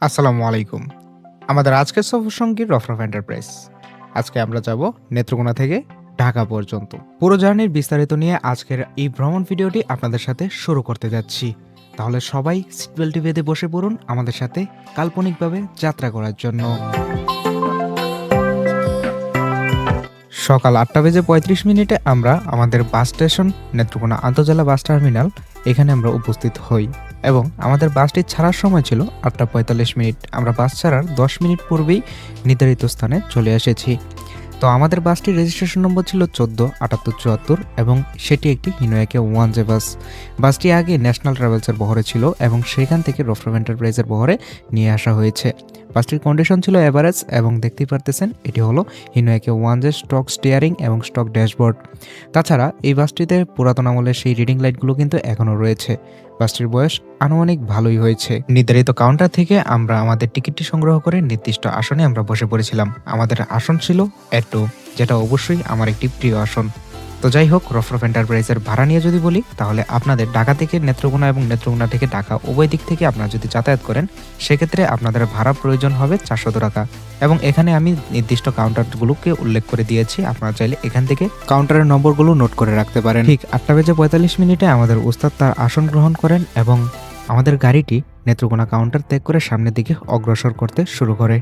আসসালামু আলাইকুম। আমাদের আজকের সফরসঙ্গী রফরফ এন্টারপ্রাইজ। আজকে আমরা যাব নেত্রকোনা থেকে ঢাকা পর্যন্ত। পুরো জার্নির বিস্তারিত নিয়ে আজকের এই ভ্রমণ ভিডিওটি আপনাদের সাথে শুরু করতে যাচ্ছি। তাহলে সবাই সিট বেল্টটি বেঁধে বসে পড়ুন আমাদের সাথে কাল্পনিকভাবে যাত্রা করার জন্য। সকাল ৮:৩৫ আমরা আমাদের বাস স্টেশন নেত্রকোনা আন্তজেলা বাস টার্মিনাল এখানে আমরা উপস্থিত হই এবং আমাদের বাসটি ছাড়ার সময় ছিল ৮:৪৫। আমরা বাস ছাড়ার ১০ মিনিট পূর্বেই নির্ধারিত স্থানে চলে এসেছি। তো আমাদের বাসটির রেজিস্ট্রেশন নম্বর ছিল ১৪/৭৮৭৪ এবং সেটি একটি হিনোয়াকে 1J বাস। বাসটি আগে ন্যাশনাল ট্রাভেলসের বহরে ছিল এবং সেখান থেকে রফরফ এন্টারপ্রাইজের বহরে নিয়ে আসা হয়েছে। বাসটির কন্ডিশন ছিল এভারেজ এবং দেখতেই পারতেছেন এটি হলো হিনোয়াকে 1J স্টক স্টিয়ারিং এবং স্টক ড্যাশবোর্ড। তাছাড়া এই বাসটিতে পুরাতন আমলের সেই রিডিং লাইটগুলো কিন্তু এখনও রয়েছে। বাসটির বয়স আনুমানিক ভালোই হয়েছে। নির্ধারিত কাউন্টার থেকে আমরা আমাদের টিকিটটি সংগ্রহ করে নির্দিষ্ট আসনে আমরা বসে পড়েছিলাম। আমাদের আসন ছিল A2, যেটা অবশ্যই আমার একটি প্রিয় আসন। তো যাই হোক, রফরফ এন্টারপ্রাইজের ভাড়া নিয়ে যদি বলি, তাহলে আপনাদের ঢাকা থেকে নেত্রকোনা এবং নেত্রকোনা থেকে ঢাকা উভয় দিক থেকে আপনারা যদি যাতায়াত করেন সেক্ষেত্রে আপনাদের ভাড়া প্রয়োজন হবে 400 টাকা এবং এখানে আমি নির্দিষ্ট কাউন্টারগুলোকে উল্লেখ করে দিয়েছি। আপনারা চাইলে এখান থেকে কাউন্টারের নম্বরগুলো নোট করে রাখতে পারেন। ঠিক ৮:৪৫ আমাদের উস্তাদ তার আসন গ্রহণ করেন এবং আমাদের গাড়িটি নেত্রকোনা কাউন্টার ত্যাগ করে সামনের দিকে অগ্রসর করতে শুরু করে।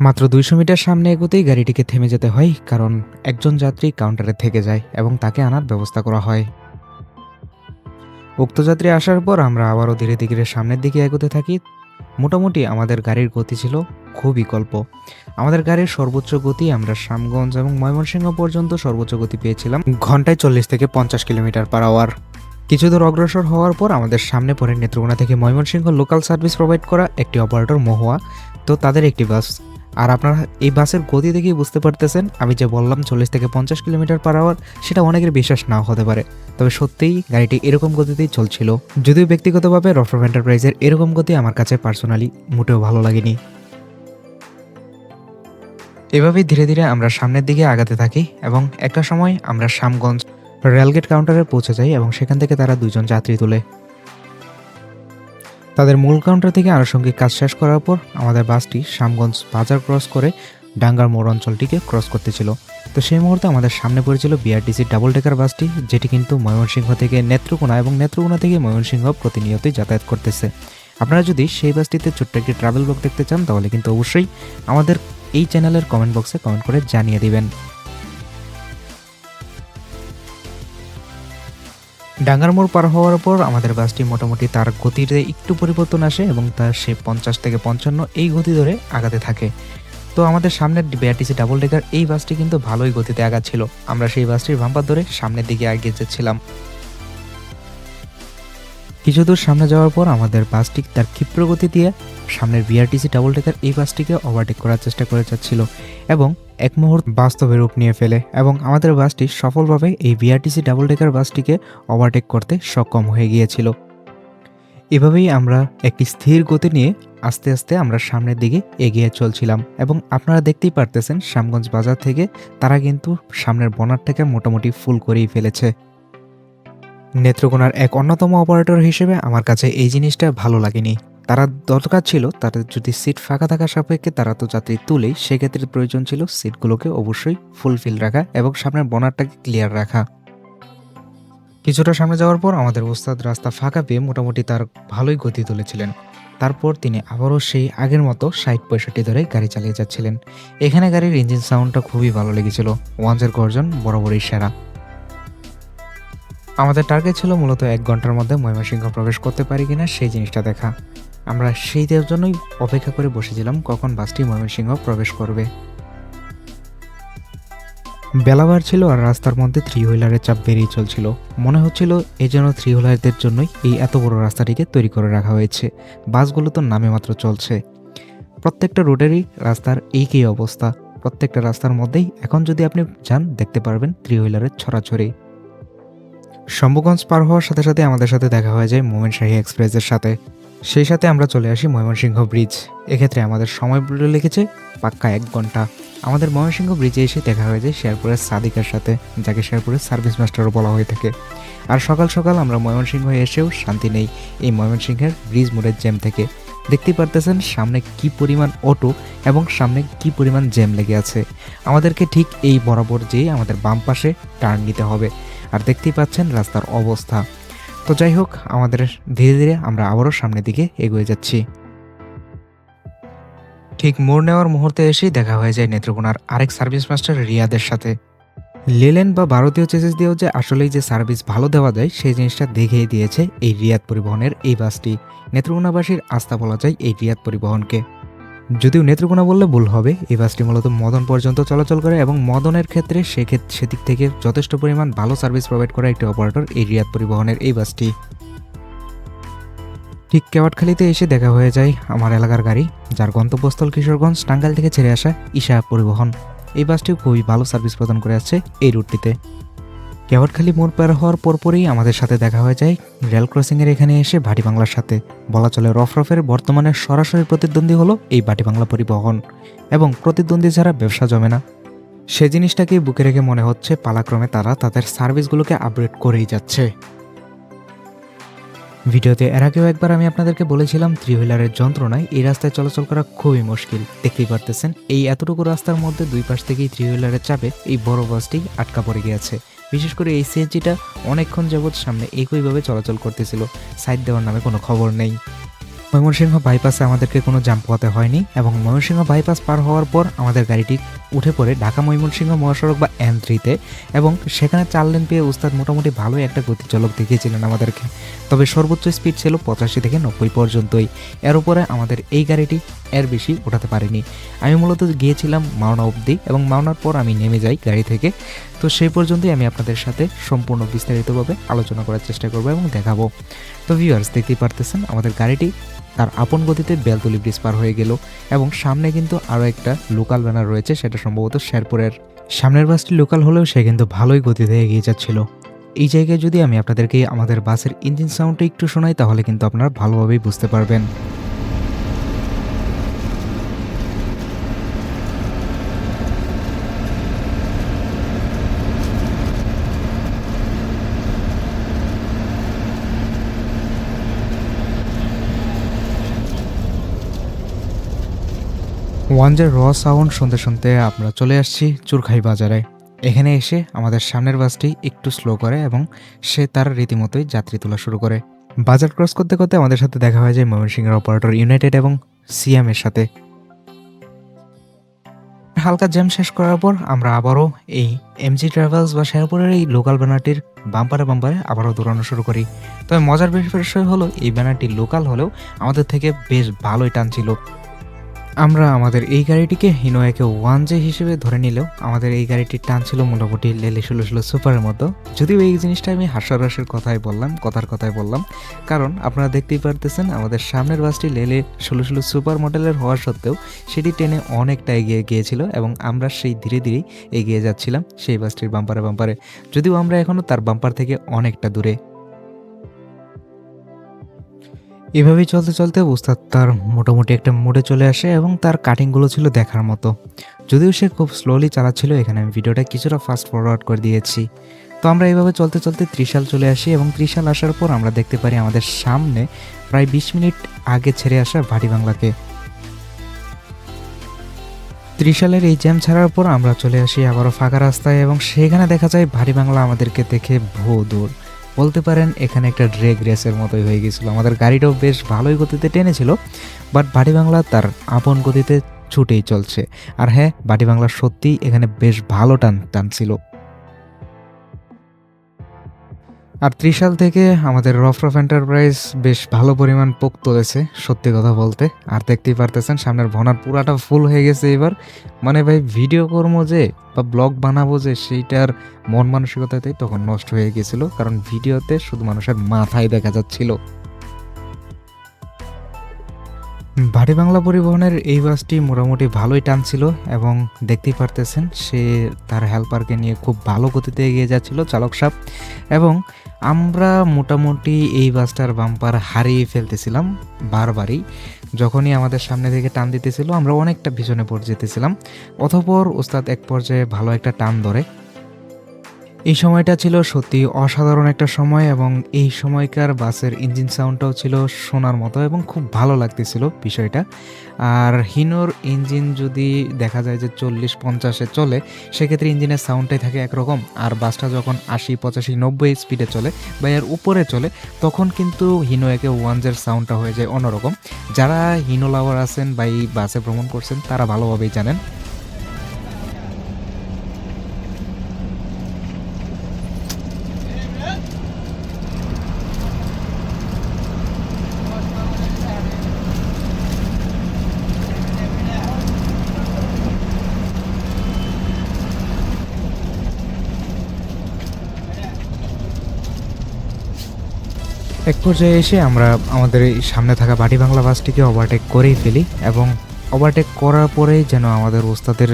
মাত্র ২০০ মিটার সামনে এগোতেই গাড়িটিকে থেমে যেতে হয়, কারণ একজন যাত্রী কাউন্টারে থেকে যায় এবং তাকে আনার ব্যবস্থা করা হয়। উক্ত যাত্রী আসার পর আমরা আবারও ধীরে ধীরে সামনের দিকে এগোতে থাকি। মোটামুটি আমাদের গাড়ির গতি ছিল খুবই অল্প। আমাদের গাড়ির সর্বোচ্চ গতি আমরা শ্যামগঞ্জ এবং ময়মনসিংহ পর্যন্ত সর্বোচ্চ গতি পেয়েছিলাম ঘন্টায় ৪০ থেকে ৫০ কিলোমিটার/আওয়ার। কিছু দূর অগ্রসর হওয়ার পর আমাদের সামনে পড়ে নেত্রকোনা থেকে ময়মনসিংহ লোকাল সার্ভিস প্রোভাইড করা একটি অপারেটর মহুয়া। তো তাদের একটি বাস। আর আপনারা এই বাসের গতি দেখেই বুঝতে পারতেছেন, আমি যে বললাম ৪০ থেকে ৫০ কিলোমিটার/আওয়ার, সেটা অনেকের বিশ্বাস নাও হতে পারে, তবে সত্যিই গাড়িটি এরকম গতিতেই চলছিল। যদিও ব্যক্তিগতভাবে রফরফ এন্টারপ্রাইজের এরকম গতি আমার কাছে পার্সোনালি মোটেও ভালো লাগেনি। এভাবেই ধীরে ধীরে আমরা সামনের দিকে আগাতে থাকি এবং একটা সময় আমরা শ্যামগঞ্জ রেলগেট কাউন্টারে পৌঁছে যাই এবং সেখান থেকে তারা ২ জন যাত্রী তোলে। তাদের মূল কাউন্টার থেকে আনুষঙ্গিক কাজ শেষ করার পর আমাদের বাসটি শ্যামগঞ্জ বাজার ক্রস করে ডাঙ্গার মোড় অঞ্চলটিকে ক্রস করতেছিল। তো সেই মুহূর্তে আমাদের সামনে পড়েছিল বিআরটিসি ডাবল ডেকার বাসটি, যেটি কিন্তু ময়মনসিংহ থেকে নেত্রকোনা এবং নেত্রকোনা থেকে ময়মনসিংহ প্রতিনিয়তই যাতায়াত করতেছে। আপনারা যদি সেই বাসটিতে ছোট্ট একটি ট্রাভেল ব্লগ দেখতে চান তাহলে কিন্তু অবশ্যই আমাদের এই চ্যানেলের কমেন্ট বক্সে কমেন্ট করে জানিয়ে দিবেন। ডাঙ্গার মোড় পার হওয়ার পর আমাদের বাসটি মোটামুটি তার গতিতে একটু পরিবর্তন আসে এবং তার সে ৫০ থেকে ৫৫ এই গতি ধরে আগাতে থাকে। তো আমাদের সামনের বিআরটিসি ডাবল ডেকার এই বাসটি কিন্তু ভালোই গতিতে আগাচ্ছিল। আমরা সেই বাসটির বাম্পার ধরে সামনের দিকে এগিয়ে যাচ্ছিলাম। কিছু দূর সামনে যাওয়ার পর আমাদের বাসটি তার ক্ষিপ্র গতি দিয়ে সামনের বিআরটিসি ডাবল ডেকার এই বাসটিকে ওভারটেক করার চেষ্টা করে যাচ্ছিল এবং এক মুহূর্ত বাস্তবে রূপ নিয়ে ফেলে এবং আমাদের বাসটি সফলভাবে এই বিআরটিসি ডাবল ডেকার বাসটিকে ওভারটেক করতে সক্ষম হয়ে গিয়েছিল। এভাবেই আমরা একটি স্থির গতি নিয়ে আস্তে আস্তে আমরা সামনের দিকে এগিয়ে চলছিলাম এবং আপনারা দেখতেই পারতেছেন শ্যামগঞ্জ বাজার থেকে তারা কিন্তু সামনের বনারটাকে মোটামুটি ফুল করেই ফেলেছে। নেত্রকোনার এক অন্যতম অপারেটর হিসেবে আমার কাছে এই জিনিসটা ভালো লাগেনি। তারা দরকার ছিল তাদের যদি সিট ফাঁকা থাকার সাপেক্ষে তারা তো যাত্রী তুলেই, সেক্ষেত্রে প্রয়োজন ছিল সিটগুলোকে অবশ্যই ফুলফিল রাখা এবং সামনের বনারটাকে ক্লিয়ার রাখা। কিছুটা সামনে যাওয়ার পর আমাদের ওস্তাদ রাস্তা ফাঁকা পেয়ে মোটামুটি তার ভালোই গতি তুলেছিলেন। তারপর তিনি আবারও সেই আগের মতো ৬০-৬৫ ধরে গাড়ি চালিয়ে যাচ্ছিলেন। এখানে গাড়ির ইঞ্জিন সাউন্ডটা খুবই ভালো লেগেছিল। ওয়ানজের গর্জন বরাবরই সেরা। আমাদের টার্গেট ছিল মূলত ১ ঘন্টার মধ্যে ময়মনসিংহ প্রবেশ করতে পারি কিনা সেই জিনিসটা দেখা। আমরা সেইটার জন্যই অপেক্ষা করে বসেছিলাম কখন বাসটি ময়মনসিংহ প্রবেশ করবে। বেলাবার ছিল আর রাস্তার মধ্যে 3 হুইলারের চাপ বেরিয়ে চলছিল। মনে হচ্ছিল এই জন্য 3 হুইলারদের জন্যই এই এত বড় রাস্তাটিকে তৈরি করে রাখা হয়েছে। বাসগুলো তো নামে মাত্র চলছে। প্রত্যেকটা রুটেরই রাস্তার একই অবস্থা। প্রত্যেকটা রাস্তার মধ্যেই এখন যদি আপনি যান দেখতে পারবেন 3 হুইলারের ছড়াছড়ি। শম্ভুগঞ্জ পার হওয়ার সাথে সাথে আমাদের সাথে দেখা হয়ে যায় মোমেন শাহী এক্সপ্রেসের সাথে। সেই সাথে আমরা চলে আসি ময়মনসিংহ ব্রিজ। এক্ষেত্রে আমাদের সময় লেগেছে পাক্কা 1 ঘন্টা। আমাদের ময়মনসিংহ ব্রিজে এসে দেখা হয়ে যায় শেরপুরের সাদিকার সাথে, যাকে শেরপুরের সার্ভিস মাস্টারও বলা হয়ে থাকে। আর সকাল সকাল আমরা ময়মনসিংহ এসেও শান্তি নেই এই ময়মনসিংহের ব্রিজ মোড়ের জ্যাম থেকে। দেখতেই পারতেছেন সামনে কি পরিমাণ অটো এবং সামনে কি পরিমাণ জ্যাম লেগে আছে। আমাদেরকে ঠিক এই বরাবর যেয়ে আমাদের বাম পাশে টার্ন নিতে হবে। আর দেখতেই পাচ্ছেন রাস্তার অবস্থা। তো যাই হোক, আমাদের ধীরে ধীরে আমরা আবারও সামনের দিকে এগিয়ে যাচ্ছি। ঠিক মোড় নেওয়ার মুহূর্তে এসেই দেখা হয়ে যায় নেত্রকোনার আরেক সার্ভিস মাস্টার রিয়াদের সাথে। লেলেন বা ভারতীয় চেসিস দিয়েও যে আসলেই যে সার্ভিস ভালো দেওয়া যায় সেই জিনিসটা দেখিয়ে দিয়েছে এই রিয়াদ পরিবহনের এই বাসটি। নেত্রকোনাবাসীর আস্থা বলা যায় এই রিয়াদ পরিবহনকে। যদিও নেত্রকোনা বললে ভুল হবে, এই বাসটি মূলত মদন পর্যন্ত চলাচল করে এবং মদনের ক্ষেত্রে সেদিক থেকে যথেষ্ট পরিমাণ ভালো সার্ভিস প্রোভাইড করা একটি অপারেটর এই রিয়াদ পরিবহনের এই বাসটি। ঠিক কেওয়াটখালীতে এসে দেখা হয়ে যায় আমার এলাকার গাড়ি, যার গন্তব্যস্থল কিশোরগঞ্জ টাঙ্গাইল থেকে ছেড়ে আসা ঈশা পরিবহন। এই বাসটিও খুবই ভালো সার্ভিস প্রদান করে আসছে এই রুটটিতে। কেওয়াটখালী মোড় পার হওয়ার পরপরই আমাদের সাথে দেখা হয়ে যায় রেল ক্রসিংয়ের এখানে এসে ভাটি বাংলার সাথে। বলা চলে রফরফের বর্তমানে সরাসরি প্রতিদ্বন্দ্বী হলো এই ভাটি বাংলা পরিবহন, এবং প্রতিদ্বন্দ্বী ছাড়া ব্যবসা জমে না। সে জিনিসটাকেই বুকে রেখে মনে হচ্ছে পালাক্রমে তারা তাদের সার্ভিসগুলোকে আপগ্রেড করেই যাচ্ছে। ভিডিওতে এর আগেও একবার আমি আপনাদেরকে বলেছিলাম থ্রি হুইলারের যন্ত্রণায় এই রাস্তায় চলাচল করা খুবই মুশকিল। দেখতেই পারতেছেন এই এতটুকু রাস্তার মধ্যে দুই পাশ থেকেই থ্রি হুইলারের চাপে এই বড় বাসটি আটকা পড়ে গিয়েছে। বিশেষ করে এই সিএনজিটা অনেকক্ষণ যাবৎ সামনে একইভাবে চলাচল করতেছিল, সাইড দেওয়ার নামে কোনো খবর নেই। ময়মনসিংহ বাইপাসে আমাদেরকে কোনো জাম পোহাতে হয়নি, এবং ময়মনসিংহ বাইপাস পার হওয়ার পর আমাদের গাড়িটি উঠে পড়ে ঢাকা ময়মনসিংহ মহাসড়ক বা N3-তে, এবং সেখানে 4 লেন পেয়ে উস্তাদ মোটামুটি ভালোই একটা গতিচলক দেখিয়েছিলেন আমাদেরকে। তবে সর্বোচ্চ স্পিড ছিল 85 থেকে 90 পর্যন্তই। এর উপরে আমাদের এই গাড়িটি এর বেশি ওঠাতে পারেনি। আমি মূলত গিয়েছিলাম মাওনা অবধি, এবং মাওনার পর আমি নেমে যাই গাড়ি থেকে। তো সেই পর্যন্তই আমি আপনাদের সাথে সম্পূর্ণ বিস্তারিতভাবে আলোচনা করার চেষ্টা করব এবং দেখাবো। তো ভিউয়ার্স, দেখতেই পারতেছেন আমাদের গাড়িটি তার আপন গতিতে বেলতলি ব্রিজ পার হয়ে গেল, এবং সামনে কিন্তু আরও একটা লোকাল ব্যানার রয়েছে, সেটা সম্ভবত শেরপুরের। সামনের বাসটি লোকাল হলেও সে কিন্তু ভালোই গতিতে এগিয়ে যাচ্ছিল। এই জায়গায় যদি আমি আপনাদেরকে আমাদের বাসের ইঞ্জিন সাউন্ডটা একটু শোনাই তাহলে কিন্তু আপনারা ভালোভাবেই বুঝতে পারবেন। ওয়ানজের র সাউন্ড শুনতে শুনতে আমরা চলে আসছি চুরখাই বাজারে। এখানে এসে আমাদের সামনের বাসটি একটু স্লো করে এবং সে তার রীতিমতোই যাত্রী তোলা শুরু করে। বাজার ক্রস করতে করতে আমাদের সাথে দেখা হয়ে যায় ময়মনসিংহের অপারেটর ইউনাইটেড এবং সিএমের সাথে। হালকা জ্যাম শেষ করার পর আমরা আবারও এই এমজি ট্রাভেলস বা শেরপুরের এই লোকাল ব্যানারটির বাম্পারে বাম্পারে আবারও দৌড়ানো শুরু করি। তবে মজার বিষয় হলো এই ব্যানারটি লোকাল হলেও আমাদের থেকে বেশ ভালোই টানছিল। আমরা আমাদের এই গাড়িটিকে হিনোয়াকে 1J হিসেবে ধরে নিলেও আমাদের এই গাড়িটির টান ছিল মোটামুটি লেলে ষোলো সুপারের মতো। যদিও এই জিনিসটা আমি হাস্যরসের কথাই বললাম, কারণ আপনারা দেখতেই পারতেছেন আমাদের সামনের বাসটি লেলে ষোলো সুপার মডেলের হওয়া সত্ত্বেও সেটি টেনে অনেকটা এগিয়ে গিয়েছিল, এবং আমরা সেই ধীরে ধীরেই এগিয়ে যাচ্ছিলাম সেই বাসটির বাম্পারে, যদিও আমরা এখনও তার বাম্পার থেকে অনেকটা দূরে। এভাবেই চলতে চলতে উস্তাদ তার মোটামুটি একটা মোড়ে চলে আসে, এবং তার কাটিংগুলো ছিল দেখার মতো। যদিও সে খুব স্লোলি চালাচ্ছিল, এখানে আমি ভিডিওটা কিছুটা ফাস্ট ফরওয়ার্ড করে দিয়েছি। তো আমরা এইভাবে চলতে চলতে ত্রিশাল চলে আসি, এবং ত্রিশাল আসার পর আমরা দেখতে পারি আমাদের সামনে প্রায় 20 মিনিট আগে ছেড়ে আসা ভাটি বাংলাকে। ত্রিশালের এই জ্যাম ছাড়ার পর আমরা চলে আসি আবারও ফাঁকা রাস্তায়, এবং সেখানে দেখা যায় ভাটি বাংলা আমাদেরকে দেখে বহু দূর। বলতে পারেন এখানে একটা ড্রেগ রেসের মতোই হয়ে গেছিলো। আমাদের গাড়িটাও বেশ ভালোই গতিতে টেনেছিল, বাট ভাটি বাংলা তার আপন গতিতে ছুটেই চলছে। আর হ্যাঁ, ভাটি বাংলা সত্যিই এখানে বেশ ভালো টানছিল। আর ত্রিশাল থেকে আমাদের রফরফ এন্টারপ্রাইজ বেশ ভালো পরিমাণ পোক তুলেছে, সত্যি কথা বলতে। আর দেখতেই পারতেছেন সামনের ভনার পুরাটা ফুল হয়ে গেছে এবার। মানে ভাই, ভিডিও করবো যে বা ব্লগ বানাবো যে সেইটার মন মানসিকতাতেই তখন নষ্ট হয়ে গেছিল, কারণ ভিডিওতে শুধু মানুষের মাথায় দেখা যাচ্ছিল। ভাটি বাংলা পরিবহনের এই বাসটি মোটামুটি ভালোই টানছিল, এবং দেখতেই পারতেছেন সে তার হেল্পারকে নিয়ে খুব ভালো গতিতে এগিয়ে যাচ্ছিল চালক সাহেব, এবং আমরা মোটামুটি এই বাসটার বাম্পার হারিয়ে ফেলতেছিলাম বারবারই। যখনই আমাদের সামনে থেকে টান দিতেছিল আমরা অনেকটা পিছনে পড়ে যেতেছিলাম। অতঃপর ওস্তাদ এক পর্যায়ে ভালো একটা টান ধরে, এই সময়টা ছিল সত্যি অসাধারণ একটা সময় এবং এই সময়কার বাসের ইঞ্জিন সাউন্ডটাও ছিল শোনার মতো এবং খুব ভালো লাগতেছিল বিষয়টা। আর হিনোর ইঞ্জিন যদি দেখা যায় যে ৪০-৫০-এ চলে, সেক্ষেত্রে ইঞ্জিনের সাউন্ডটাই থাকে একরকম। আর বাসটা যখন ৮০, ৮৫, ৯০ স্পিডে চলে বা এর উপরে চলে, তখন কিন্তু হিনো একে ওয়ানজের সাউন্ডটা হয়ে যায় অন্যরকম। যারা হিনো লাভার আছেন বা এই বাসে ভ্রমণ করছেন তারা ভালোভাবেই জানেন। এক পর্যায়ে এসে আমরা আমাদের এই সামনে থাকা বাটি বাংলা বাসটিকে ওভারটেক করেই ফেলি এবং ওভারটেক করার পরেই যেন আমাদের ওস্তাদের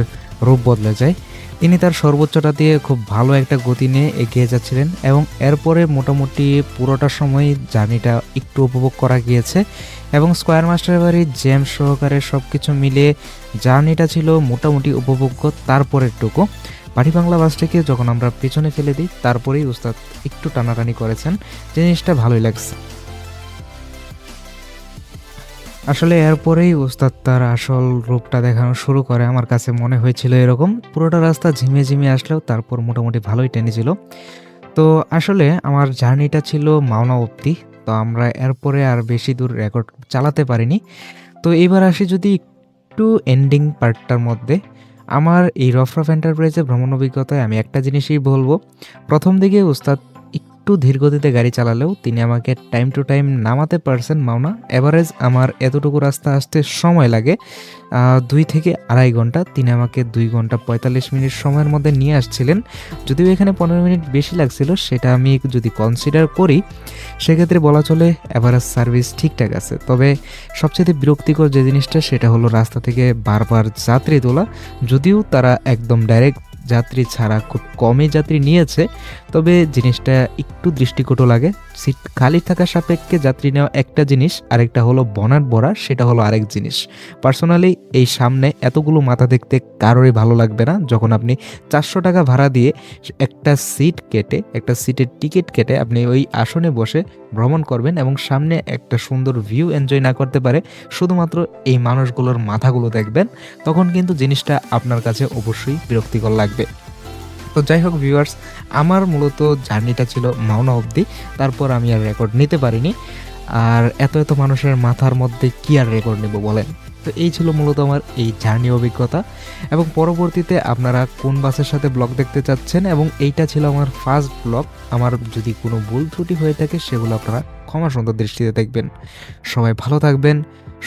রূপ বদলে যায়। তিনি তার সর্বোচ্চটা দিয়ে খুব ভালো একটা গতি নিয়ে এগিয়ে যাচ্ছিলেন এবং এরপরে মোটামুটি পুরোটা সময় জার্নিটা একটু উপভোগ করা গিয়েছে এবং স্কয়ার মাস্টারের বাড়ি জ্যাম সহকারে সব কিছু মিলিয়ে জার্নিটা ছিল মোটামুটি উপভোগ্য। তারপরেরটুকু বাড়ি বাংলা বাসটিকে যখন আমরা পেছনে ফেলে দিই, তারপরেই উস্তাদ একটু টানাটানি করেছেন, জিনিসটা ভালোই লাগছে। আসলে এরপরেই উস্তাদ তার আসল রূপটা দেখানো শুরু করে। আমার কাছে মনে হয়েছিল এরকম, পুরোটা রাস্তা ঝিমিয়ে ঝিমিয়ে আসলেও তারপর মোটামুটি ভালোই টেনেছিল। তো আসলে আমার জার্নিটা ছিল মাওনা অবধি। তো আমরা এরপরে আর বেশি দূর রেকর্ড চালাতে পারিনি। তো এবার আসি যদি একটু এন্ডিং পার্টটার মধ্যে। আমার এই রফ এন্টারপ্রাইজে ভ্রমণ অভিজ্ঞতায় আমি একটা জিনিসই বলব, প্রথম দিকে উস্তাদ একটু ধীর গতিতে গাড়ি চালালেও তিনি আমাকে টাইম টু টাইম নামাতে পারছেন মাওনা। এভারেজ আমার এতটুকু রাস্তা আসতে সময় লাগে ২ থেকে ২.৫ ঘন্টা। তিনি আমাকে ২ ঘন্টা ৪৫ মিনিট সময়ের মধ্যে নিয়ে আসছিলেন। যদিও এখানে ১৫ মিনিট বেশি লাগছিল, সেটা আমি যদি কনসিডার করি সেক্ষেত্রে বলা চলে এভারেজ সার্ভিস ঠিকঠাক আছে। তবে সবচেয়ে বিরক্তিকর যে জিনিসটা সেটা হলো রাস্তা থেকে বারবার যাত্রী তোলা। যদিও তারা একদম ডাইরেক্ট যাত্রী ছাড়া খুব কমই যাত্রী নিয়েছে, তবে জিনিসটা একটু দৃষ্টিকটু লাগে। সিট খালি থাকা সাপেক্ষে যাত্রী নেওয়া একটা জিনিস, আরেকটা হলো বনাট ভরা, সেটা হলো আরেক জিনিস। পার্সোনালি এই সামনে এতগুলো মাথা দেখতে কারোরই ভালো লাগবে না যখন আপনি ৪০০ টাকা ভাড়া দিয়ে একটা সিট কেটে, একটা সিটের টিকিট কেটে আপনি ওই আসনে বসে ভ্রমণ করবেন এবং সামনে একটা সুন্দর ভিউ এনজয় না করতে পারে শুধুমাত্র এই মানুষগুলোর মাথাগুলো দেখবেন, তখন কিন্তু জিনিসটা আপনার কাছে অবশ্যই বিরক্তিকর লাগবে। তো যাই হোক ভিউয়ার্স, আমার মূলত জার্নিটা ছিল মাওনা অবধি। তারপর আমি আর রেকর্ড নিতে পারিনি। আর এত মানুষের মাথার মধ্যে কি আর রেকর্ড নেব বলেন? তো এই ছিল মূলত আমার এই জার্নি অভিজ্ঞতা এবং পরবর্তীতে আপনারা কোন বাসের সাথে ব্লগ দেখতে চাচ্ছেন, এবং এইটা ছিল আমার ফার্স্ট ব্লগ। আমার যদি কোনো ভুল ত্রুটি হয়ে থাকে সেগুলো আপনারা ক্ষমা সুন্দর দৃষ্টিতে দেখবেন। সবাই ভালো থাকবেন,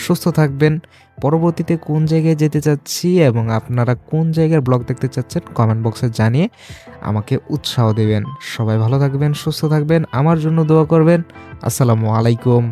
সুস্থ থাকবেন। পরবর্তীতে কোন জায়গায় যেতে চাচ্ছি এবং আপনারা কোন জায়গার ব্লগ দেখতে চাচ্ছেন কমেন্ট বক্সে জানিয়ে আমাকে উৎসাহ দেবেন। সবাই ভালো থাকবেন, সুস্থ থাকবেন, আমার জন্য দোয়া করবেন। আসসালামু আলাইকুম।